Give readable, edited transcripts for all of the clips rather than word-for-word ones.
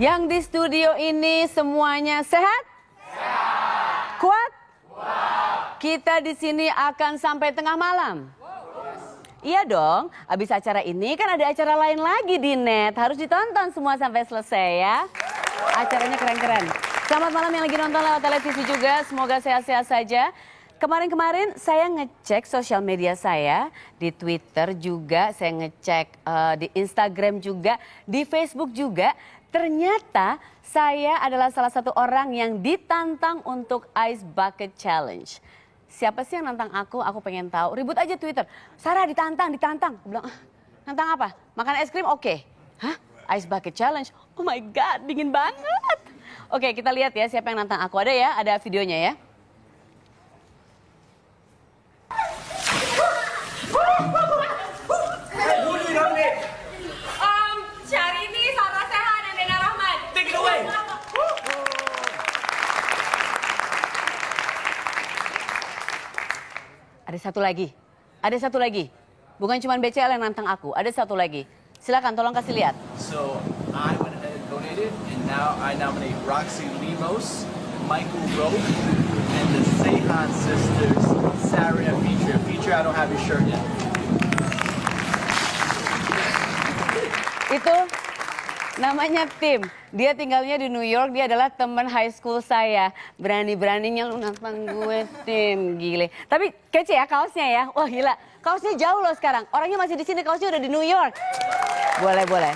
Yang di studio ini semuanya sehat? Sehat. Kuat? Kuat. Kita di sini akan sampai tengah malam. Iya dong, abis acara ini kan ada acara lain lagi di net. Harus ditonton semua sampai selesai ya. Acaranya keren-keren. Selamat malam yang lagi nonton lewat televisi juga, semoga sehat-sehat saja. Kemarin-kemarin saya ngecek sosial media saya, di Twitter juga, saya ngecek di Instagram juga, di Facebook juga. Ternyata saya adalah salah satu orang yang ditantang untuk Ice Bucket Challenge. Siapa sih yang nantang aku? Aku pengen tahu. Ribut aja Twitter. Sarah ditantang. Aku bilang, nantang apa? Makan es krim? Oke. Hah? Ice Bucket Challenge? Oh my God, dingin banget. Oke, kita lihat ya siapa yang nantang aku. Ada ya? Ada videonya ya. Syahrini, Sarah Sehan, dan Dena Rahman. Take it away. Ada satu lagi. Bukan cuma BCL yang nantang aku, ada satu lagi. Silakan, tolong kasih lihat. So I went ahead and donated, and now I nominate Roxy Limos, Michael Rowe, and the Sehan sisters, Sarah and Feature. Feature, I don't have your shirt yet. Itu namanya Tim. Dia tinggalnya di New York, dia adalah teman high school saya. Berani-beraninya lu nantang gue, Tim. Gile. Tapi kece ya kaosnya ya. Wah gila, kaosnya jauh loh sekarang. Orangnya masih di sini, kaosnya udah di New York. Boleh.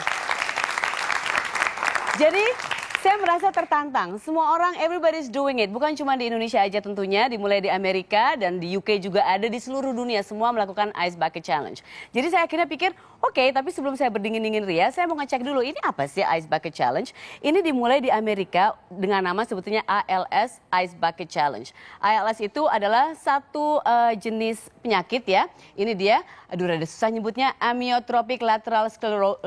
Jadi saya merasa tertantang. Semua orang, everybody's doing it. Bukan cuma di Indonesia aja tentunya, dimulai di Amerika dan di UK juga ada, di seluruh dunia semua melakukan Ice Bucket Challenge. Jadi saya akhirnya pikir, oke, tapi sebelum saya berdingin-dingin ria, saya mau ngecek dulu ini apa sih Ice Bucket Challenge. Ini dimulai di Amerika dengan nama sebetulnya ALS, Ice Bucket Challenge. ALS itu adalah satu jenis penyakit ya. Ini dia, aduh rada susah nyebutnya, amyotrophic lateral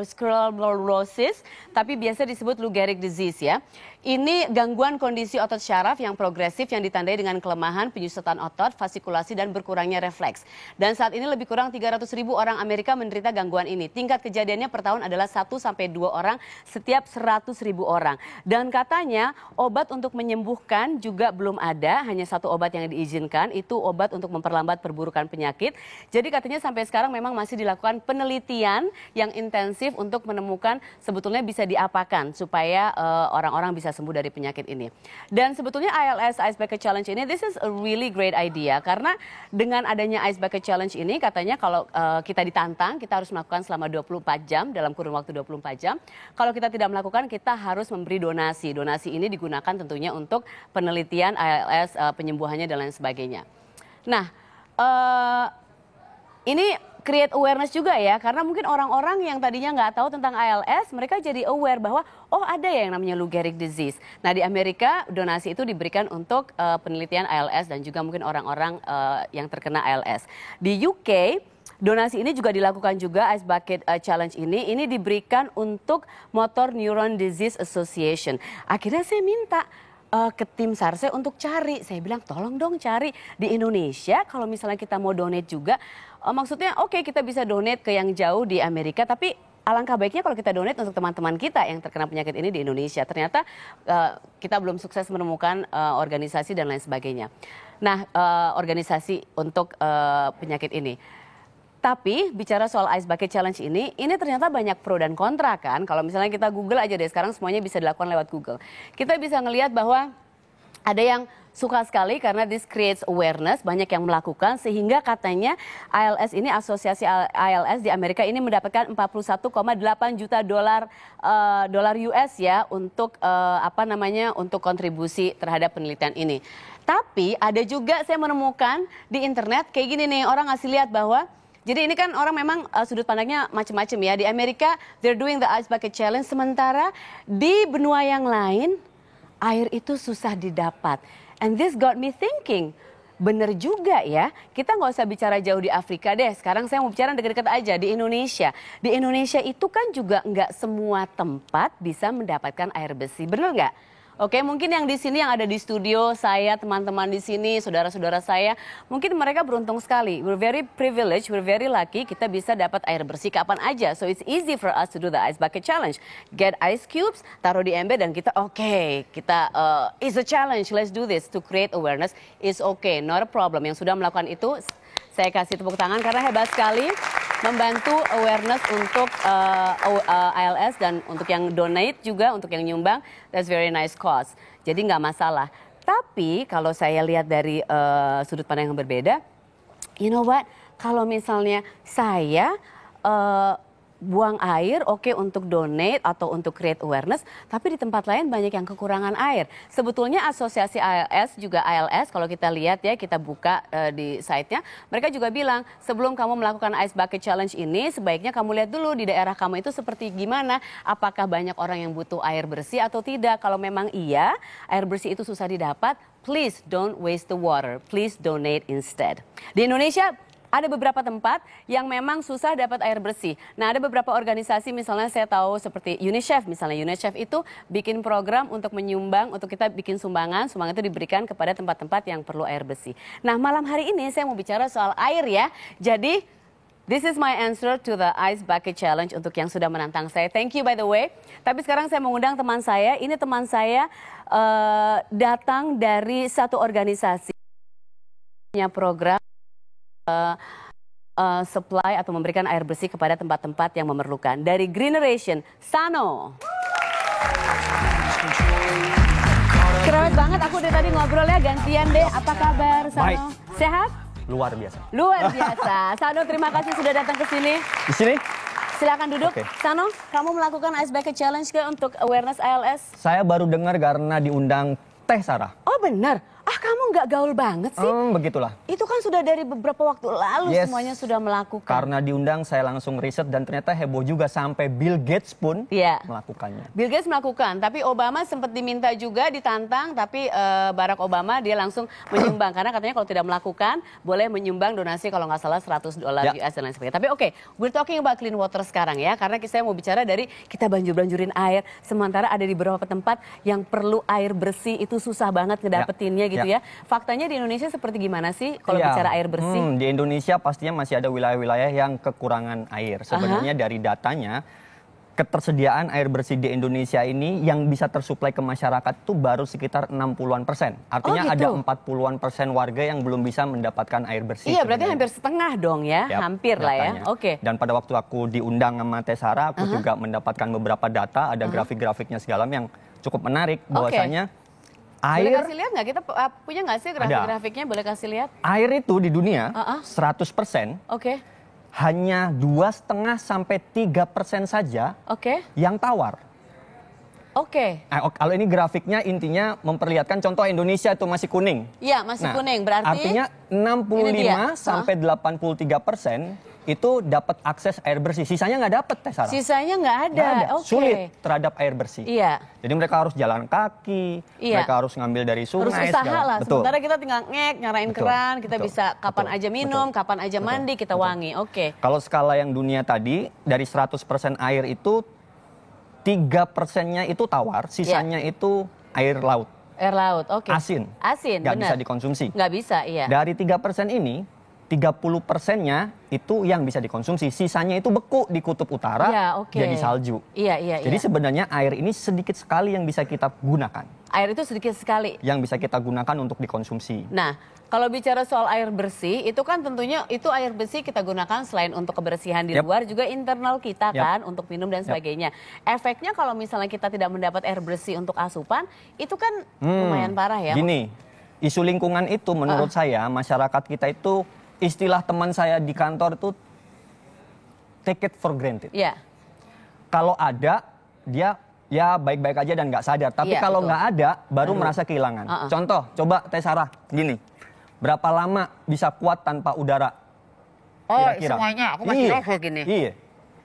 sclerosis, tapi biasa disebut Lou Gehrig disease ya. Ini gangguan kondisi otot syaraf yang progresif yang ditandai dengan kelemahan penyusutan otot, fasikulasi dan berkurangnya refleks. Dan saat ini lebih kurang 300.000 orang Amerika menderita gangguan ini. Tingkat kejadiannya per tahun adalah 1-2 orang setiap 100.000 orang. Dan katanya obat untuk menyembuhkan juga belum ada, hanya satu obat yang diizinkan, itu obat untuk memperlambat perburukan penyakit. Jadi katanya sampai sekarang memang masih dilakukan penelitian yang intensif untuk menemukan sebetulnya bisa diapakan supaya orang-orang bisa sembuh dari penyakit ini. Dan sebetulnya ALS Ice Bucket Challenge ini, this is a really great idea. Karena dengan adanya Ice Bucket Challenge ini katanya kalau kita ditantang, kita harus melakukan selama 24 jam, dalam kurun waktu 24 jam. Kalau kita tidak melakukan, kita harus memberi donasi. Donasi ini digunakan tentunya untuk penelitian ALS, penyembuhannya dan lain sebagainya. Nah, ini create awareness juga ya, karena mungkin orang-orang yang tadinya nggak tahu tentang ALS, mereka jadi aware bahwa oh ada ya yang namanya Lou Gehrig disease. Nah di Amerika donasi itu diberikan untuk penelitian ALS dan juga mungkin orang-orang yang terkena ALS. Di UK donasi ini juga dilakukan juga, Ice Bucket Challenge ini diberikan untuk Motor Neuron Disease Association. Akhirnya saya minta ke tim Sarse untuk cari. Saya bilang tolong dong cari di Indonesia kalau misalnya kita mau donate juga. Maksudnya oke, kita bisa donate ke yang jauh di Amerika, tapi alangkah baiknya kalau kita donate untuk teman-teman kita yang terkena penyakit ini di Indonesia. Ternyata kita belum sukses menemukan organisasi dan lain sebagainya. Nah, organisasi untuk penyakit ini. Tapi bicara soal Ice Bucket Challenge ini ternyata banyak pro dan kontra kan. Kalau misalnya kita Google aja deh, sekarang semuanya bisa dilakukan lewat Google. Kita bisa ngelihat bahwa ada yang suka sekali karena this creates awareness, banyak yang melakukan sehingga katanya ALS ini, asosiasi ALS di Amerika ini mendapatkan 41,8 juta dolar US ya untuk untuk kontribusi terhadap penelitian ini. Tapi ada juga saya menemukan di internet kayak gini nih, orang ngasih lihat bahwa jadi ini kan orang memang sudut pandangnya macam-macam ya. Di Amerika they're doing the Ice Bucket Challenge, sementara di benua yang lain air itu susah didapat. And this got me thinking, bener juga ya, kita nggak usah bicara jauh di Afrika deh. Sekarang saya mau bicara dekat-dekat aja, di Indonesia. Di Indonesia itu kan juga nggak semua tempat bisa mendapatkan air bersih, bener nggak? Oke, mungkin yang di sini yang ada di studio, saya, teman-teman di sini, saudara-saudara saya, mungkin mereka beruntung sekali. We're very privileged, we're very lucky, kita bisa dapat air bersih kapan aja. So it's easy for us to do the ice bucket challenge. Get ice cubes, taruh di ember dan kita it's a challenge, let's do this to create awareness. It's okay, not a problem. Yang sudah melakukan itu, saya kasih tepuk tangan karena hebat sekali. Membantu awareness untuk ALS dan untuk yang donate juga, untuk yang nyumbang, that's very nice cause. Jadi nggak masalah. Tapi kalau saya lihat dari sudut pandang yang berbeda, you know what? Kalau misalnya saya buang air, oke, untuk donate atau untuk create awareness, tapi di tempat lain banyak yang kekurangan air. Sebetulnya asosiasi ALS juga ALS, kalau kita lihat ya, kita buka di site-nya, mereka juga bilang sebelum kamu melakukan Ice Bucket Challenge ini, sebaiknya kamu lihat dulu di daerah kamu itu seperti gimana, apakah banyak orang yang butuh air bersih atau tidak. Kalau memang iya, air bersih itu susah didapat, please don't waste the water, please donate instead. Di Indonesia, ada beberapa tempat yang memang susah dapat air bersih. Nah, ada beberapa organisasi, misalnya saya tahu seperti UNICEF, misalnya UNICEF itu bikin program untuk menyumbang, untuk kita bikin sumbangan itu diberikan kepada tempat-tempat yang perlu air bersih. Nah, malam hari ini saya mau bicara soal air ya. Jadi, this is my answer to the Ice Bucket Challenge untuk yang sudah menantang saya. Thank you by the way. Tapi sekarang saya mengundang teman saya. Ini teman saya datang dari satu organisasi punya program supply atau memberikan air bersih kepada tempat-tempat yang memerlukan. Dari Greeneration, Sano. Keren banget, aku dari tadi ngobrol ya, gantian deh. Apa kabar, Sano? Baik. Sehat? Luar biasa. Luar biasa. Sano, terima kasih sudah datang ke sini. Di sini? Silakan duduk. Oke. Sano, kamu melakukan Ice Bucket Challenge ke untuk awareness ALS? Saya baru dengar karena diundang Teh Sarah. Oh benar? Kamu nggak gaul banget sih? Begitulah. Itu kan sudah dari beberapa waktu lalu Yes. semuanya sudah melakukan. Karena diundang saya langsung riset dan ternyata heboh juga sampai Bill Gates pun melakukannya. Bill Gates melakukan, tapi Obama sempat diminta juga ditantang, tapi Barack Obama dia langsung menyumbang. Karena katanya kalau tidak melakukan, boleh menyumbang donasi kalau nggak salah $100 US dan lain sebagainya. Tapi oke, we're talking about clean water sekarang ya. Karena saya mau bicara dari kita banjur-banjurin air, sementara ada di beberapa tempat yang perlu air bersih, itu susah banget ngedapetinnya gitu ya. Faktanya di Indonesia seperti gimana sih kalau bicara air bersih? Di Indonesia pastinya masih ada wilayah-wilayah yang kekurangan air. Sebenarnya dari datanya, ketersediaan air bersih di Indonesia ini yang bisa tersuplai ke masyarakat itu baru sekitar 60-an%. Artinya ada 40-an% warga yang belum bisa mendapatkan air bersih. Iya, berarti hampir setengah dong ya, hampir lah ya. Oke. Dan pada waktu aku diundang sama Teh Sarah, aku juga mendapatkan beberapa data, ada grafik-grafiknya segala yang cukup menarik, bahwasanya boleh kasih lihat nggak? Kita punya nggak sih grafik-grafiknya? Boleh kasih lihat? Air itu di dunia 100%. Hanya 2,5 sampai 3% saja yang tawar. Kalau ini grafiknya intinya memperlihatkan contoh Indonesia itu masih kuning. Iya, masih kuning. Berarti artinya 65 sampai 83% itu dapat akses air bersih. Sisanya nggak dapat, Teh Sarah. Sisanya nggak ada. Sulit terhadap air bersih. Iya. Jadi mereka harus jalan kaki, mereka harus ngambil dari sungai. Harus usaha lah. Sementara kita tinggal nyarain keran, kita bisa kapan aja minum, kapan aja mandi, kita wangi. Kalau skala yang dunia tadi, dari 100% air itu 3%-nya itu tawar, sisanya itu air laut. Air laut, Asin. Asin, nggak bisa dikonsumsi. Nggak bisa, iya. Dari 3% ini, 30%-nya itu yang bisa dikonsumsi. Sisanya itu beku di kutub utara, jadi salju. Iya. Jadi sebenarnya air ini sedikit sekali yang bisa kita gunakan. Air itu sedikit sekali? Yang bisa kita gunakan untuk dikonsumsi. Nah, kalau bicara soal air bersih, itu kan tentunya itu air bersih kita gunakan selain untuk kebersihan di luar, juga internal kita kan, untuk minum dan sebagainya. Efeknya kalau misalnya kita tidak mendapat air bersih untuk asupan, itu kan lumayan parah ya. Gini, isu lingkungan itu menurut saya, masyarakat kita itu, istilah teman saya di kantor itu take it for granted. Iya. Kalau ada, dia ya baik-baik aja dan nggak sadar. Tapi kalau nggak ada, baru merasa kehilangan. Contoh, coba Teh Sarah, gini. Berapa lama bisa kuat tanpa udara? Kira-kira. Semuanya, aku masih level gini. Iya.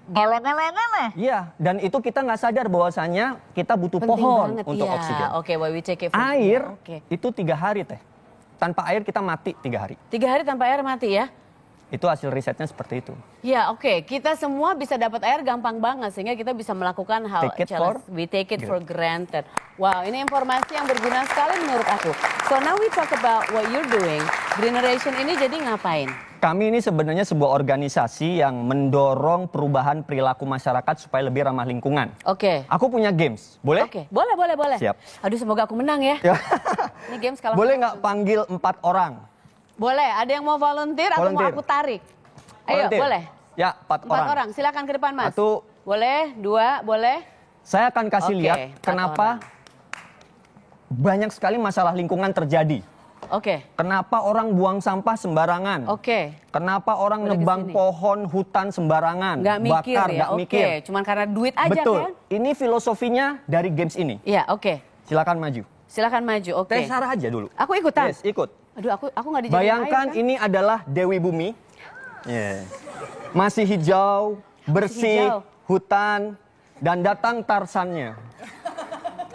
Galon-galon. Iya, dan itu kita nggak sadar bahwasanya kita butuh pohon untuk oksigen. Why we take it for air itu 3 hari, Teh. Tanpa air kita mati 3 hari. 3 hari tanpa air mati ya? Itu hasil risetnya seperti itu. Ya, oke. Kita semua bisa dapat air gampang banget sehingga kita bisa melakukan hal Take it challenge. We take it for granted. Wow, ini informasi yang berguna sekali menurut aku. So now we talk about what you're doing. Greeneration ini jadi ngapain? Kami ini sebenarnya sebuah organisasi yang mendorong perubahan perilaku masyarakat supaya lebih ramah lingkungan. Oke. Aku punya games, boleh? Oke, boleh. Siap. Aduh, semoga aku menang ya. Ya. Ini games kalau Boleh nggak panggil 4 orang? Boleh, ada yang mau volunteer atau mau Volunteer. aku tarik? Ayo, Volunteer. boleh. Ya, 4 4 orang, silakan ke depan, Mas. 1. Boleh, 2, boleh. Saya akan kasih Oke, lihat 4 kenapa banyak sekali masalah lingkungan terjadi. Oke, Kenapa orang buang sampah sembarangan? oke. Kenapa orang Boleh nebang kesini. pohon hutan sembarangan? Nggak mikir bakar, ya, nggak oke. mikir. Cuman karena duit aja Betul. kan? Ini filosofinya dari games ini. Iya, oke. Silakan maju. Silakan maju, oke. Teh Sarah aja dulu. Aku ikutan? Yes, ikut. Aduh, aku nggak dijadiin Bayangkan air, kan? ini adalah Dewi Bumi. Yeah. Masih hijau, bersih, hijau. hutan, dan datang Tarsannya.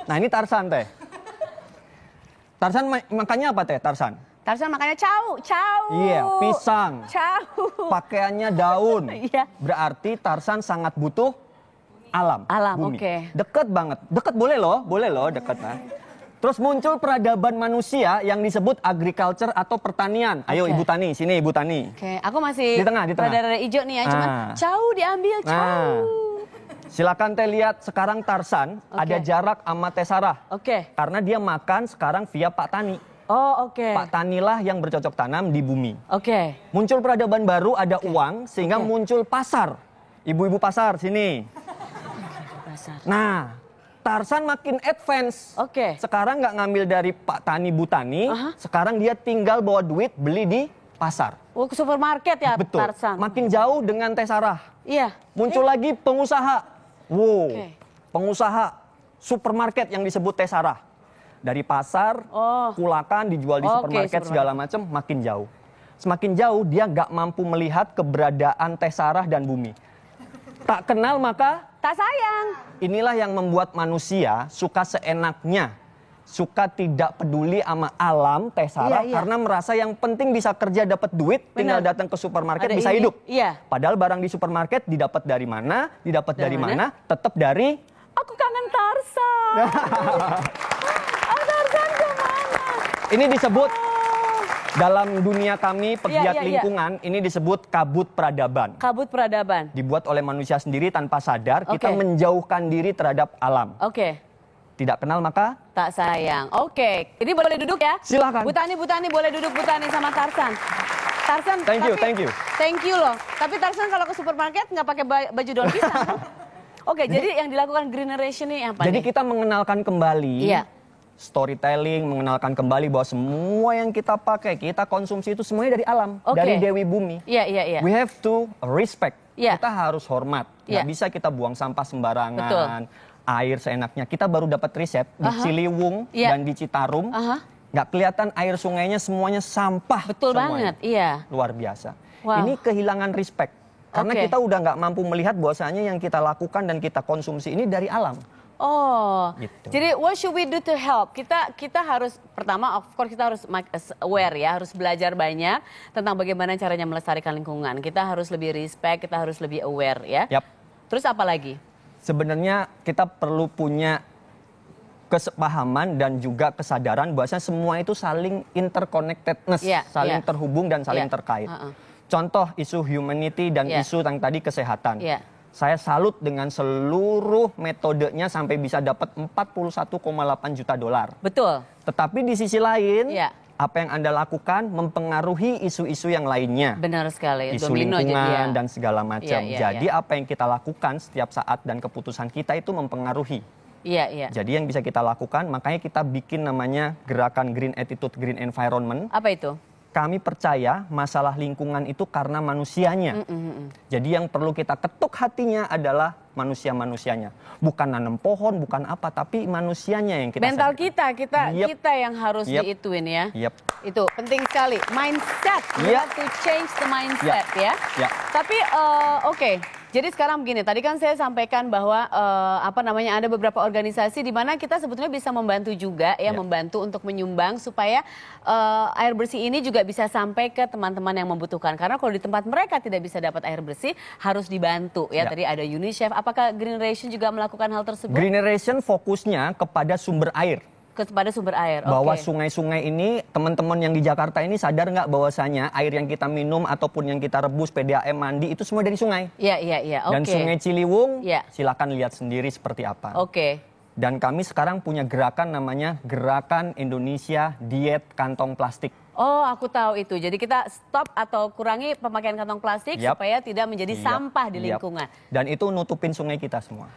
Nah ini Tarsan, Teh. Tarsan makannya apa, Teh? Tarsan? Tarsan makanya cau. Iya, pisang. Cau. Pakaiannya daun. Iya. Berarti Tarsan sangat butuh alam. Alam, bumi. oke. Deket banget. Deket boleh loh, deket. Nah. Terus muncul peradaban manusia yang disebut agriculture atau pertanian. Ayo Oke. Ibu Tani, sini Ibu Tani. Oke, aku masih Di tengah. rada-rada hijau nih ya, cuman Ah. cau diambil, cau. Nah, silakan Teh lihat sekarang Tarsan Oke. ada jarak sama Teh Sarah. Oke. Karena dia makan sekarang via Pak Tani. Oh, oke. Pak Tanilah yang bercocok tanam di bumi. Oke. Muncul peradaban baru, ada uang, sehingga Oke. muncul pasar. Ibu-ibu pasar, sini. Pasar. Nah, Tarsan makin advance. Oke. Sekarang nggak ngambil dari Pak Tani Bu Tani, Aha. sekarang dia tinggal bawa duit beli di pasar. Oh, ke supermarket ya, Betul. Tarsan. Makin jauh dengan Teh Sarah. Iya. Muncul lagi pengusaha. Wow. Oke. Pengusaha supermarket yang disebut Teh Sarah. Dari pasar, Oh. kulakan dijual di Oke, supermarket supermarket. segala macam, makin jauh. Semakin jauh dia nggak mampu melihat keberadaan Teh Sarah dan bumi. Tak kenal maka Tak sayang. inilah yang membuat manusia suka seenaknya. Suka tidak peduli sama alam Teh Sarah Iya, iya. karena merasa yang penting bisa kerja dapat duit, tinggal Benar. datang ke supermarket Ada bisa ini, hidup. iya. Padahal barang di supermarket didapat dari mana? Didapat Dari dari mana? mana? Tetap dari Aku kangen Tarsan. Tarsan kemana? ini disebut dalam dunia kami pegiat iya, iya. lingkungan ini disebut kabut peradaban. Kabut peradaban. Dibuat oleh manusia sendiri tanpa sadar, kita Oke. menjauhkan diri terhadap alam. Oke. Tidak kenal maka Tak sayang. Oke. Ini boleh duduk ya? Silakan. Bu Tani boleh duduk Bu Tani sama Tarsan. Tarsan. Thank you, tapi- thank you. Thank you loh. Tapi Tarsan kalau ke supermarket nggak pakai baju daun pisang kan? Oke, jadi yang dilakukan Greeneration ini apa Jadi nih? kita mengenalkan kembali Iya. storytelling, mengenalkan kembali bahwa semua yang kita pakai, kita konsumsi itu semuanya dari alam, Oke. dari Dewi Bumi. Iya. We have to respect. Iya. Kita harus hormat. Nggak Iya. bisa kita buang sampah sembarangan. Betul. Air seenaknya. Kita baru dapat riset di Aha. Ciliwung Iya. dan di Citarum. Aha. Nggak kelihatan air sungainya semuanya sampah. Betul semuanya. banget, iya. Luar biasa. Wow. Ini kehilangan respect. Karena Oke. kita udah nggak mampu melihat bahwasanya yang kita lakukan dan kita konsumsi ini dari alam. Oh, Gitu. jadi what should we do to help? Kita harus pertama, of course kita harus aware ya, harus belajar banyak tentang bagaimana caranya melestarikan lingkungan. Kita harus lebih respect, kita harus lebih aware ya. Yap. Terus apa lagi? Sebenarnya kita perlu punya kesepahaman dan juga kesadaran bahwasanya semua itu saling interconnectedness, Iya, saling iya. terhubung dan saling Iya, terkait. uh-uh. Contoh isu humanity dan Iya. isu yang tadi kesehatan. Iya. Saya salut dengan seluruh metodenya sampai bisa dapat 41,8 juta dolar. Betul. Tetapi di sisi lain, Iya. apa yang Anda lakukan mempengaruhi isu-isu yang lainnya. Benar sekali. Isu Domino jadi ya. lingkungan dan segala macam. Iya, iya, Jadi apa yang kita lakukan setiap saat dan keputusan kita itu mempengaruhi. Iya. Jadi yang bisa kita lakukan, makanya kita bikin namanya gerakan Green Attitude, Green Environment. Apa itu? Kami percaya masalah lingkungan itu karena manusianya. Jadi yang perlu kita ketuk hatinya adalah manusia-manusianya. Bukan nanam pohon, bukan apa, tapi manusianya yang kita Mental sadar. kita Yep. kita yang harus Yep. diituin ya. Yep. Itu penting sekali. Mindset. You Yep. have to change the mindset ya. Yep. Tapi oke, Jadi sekarang begini, tadi kan saya sampaikan bahwa ada beberapa organisasi di mana kita sebetulnya bisa membantu juga ya, membantu untuk menyumbang supaya air bersih ini juga bisa sampai ke teman-teman yang membutuhkan. Karena kalau di tempat mereka tidak bisa dapat air bersih, harus dibantu ya. Tadi ada UNICEF. Apakah Greeneration juga melakukan hal tersebut? Greeneration fokusnya kepada sumber air. Kepada sumber air. Bahwa Oke. sungai-sungai ini, teman-teman yang di Jakarta ini sadar nggak bahwasanya air yang kita minum ataupun yang kita rebus, PDAM, mandi itu semua dari sungai. Iya. Dan Oke. Sungai Ciliwung, Iya. silakan lihat sendiri seperti apa. Oke. Dan kami sekarang punya gerakan namanya Gerakan Indonesia Diet Kantong Plastik. Oh, aku tahu itu. Jadi kita stop atau kurangi pemakaian kantong plastik supaya tidak menjadi sampah di lingkungan. Dan itu nutupin sungai kita semua.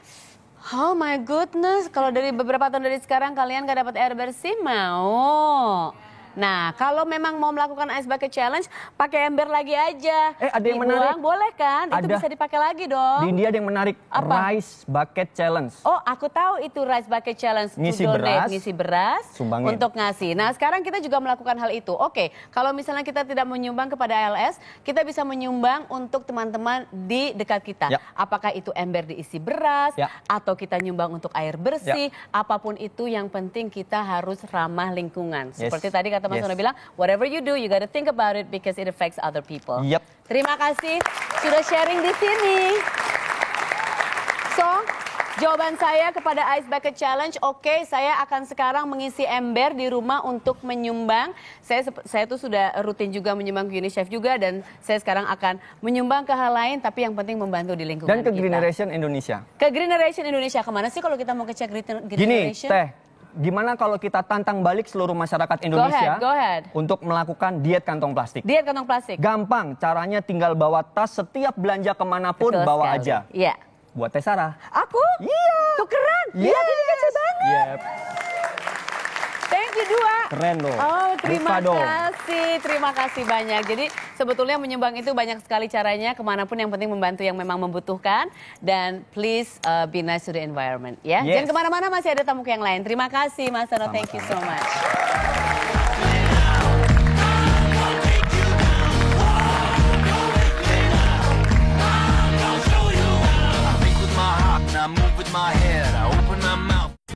Oh my goodness, kalau dari beberapa tahun dari sekarang kalian gak dapat air bersih, mau. Nah, kalau memang mau melakukan Ice Bucket Challenge, pakai ember lagi aja. Ada yang Dibuang, menarik. boleh kan? Itu Ada. bisa dipakai lagi dong. Di India ada yang menarik, Apa? Rice Bucket Challenge. Oh, aku tahu itu Rice Bucket Challenge. Ngisi to donate, beras, ngisi beras sumbangin. untuk ngasih. Nah, sekarang kita juga melakukan hal itu. Oke, kalau misalnya kita tidak menyumbang kepada ALS, kita bisa menyumbang untuk teman-teman di dekat kita. Ya. Apakah itu ember diisi beras, Ya. atau kita nyumbang untuk air bersih, apapun itu yang penting kita harus ramah lingkungan. Seperti tadi kata Mas Sono bilang, whatever you do, you gotta think about it because it affects other people. Yep. Terima kasih sudah sharing di sini. So, jawaban saya kepada Ice Bucket Challenge, oke, saya akan sekarang mengisi ember di rumah untuk menyumbang. Saya tuh sudah rutin juga menyumbang ke UNICEF juga, dan saya sekarang akan menyumbang ke hal lain, tapi yang penting membantu di lingkungan Dan ke kita. Greeneration Indonesia. Ke Greeneration Indonesia, kemana sih kalau kita mau ngecek Gini, Greeneration? Teh, gimana kalau kita tantang balik seluruh masyarakat Indonesia Go ahead. untuk melakukan diet kantong plastik? Diet kantong plastik. Gampang, caranya tinggal bawa tas, setiap belanja kemanapun Betul bawa sekali. aja. Iya. Buat Teh Sarah. Aku? Iya. Tukeran? Iya. Lihat ini kece banget. Yep. Thank you, Dua. Keren loh. Oh, terima Buka dong. kasih. Terima kasih banyak. Jadi sebetulnya menyumbang itu banyak sekali caranya. Kemanapun yang penting membantu yang memang membutuhkan. Dan please be nice to the environment. Ya. Yes. Jangan kemana-mana, masih ada tamu yang lain. Terima kasih, Mas Sono. Thank you so much. I think with my heart and I move with my head. I open my mouth.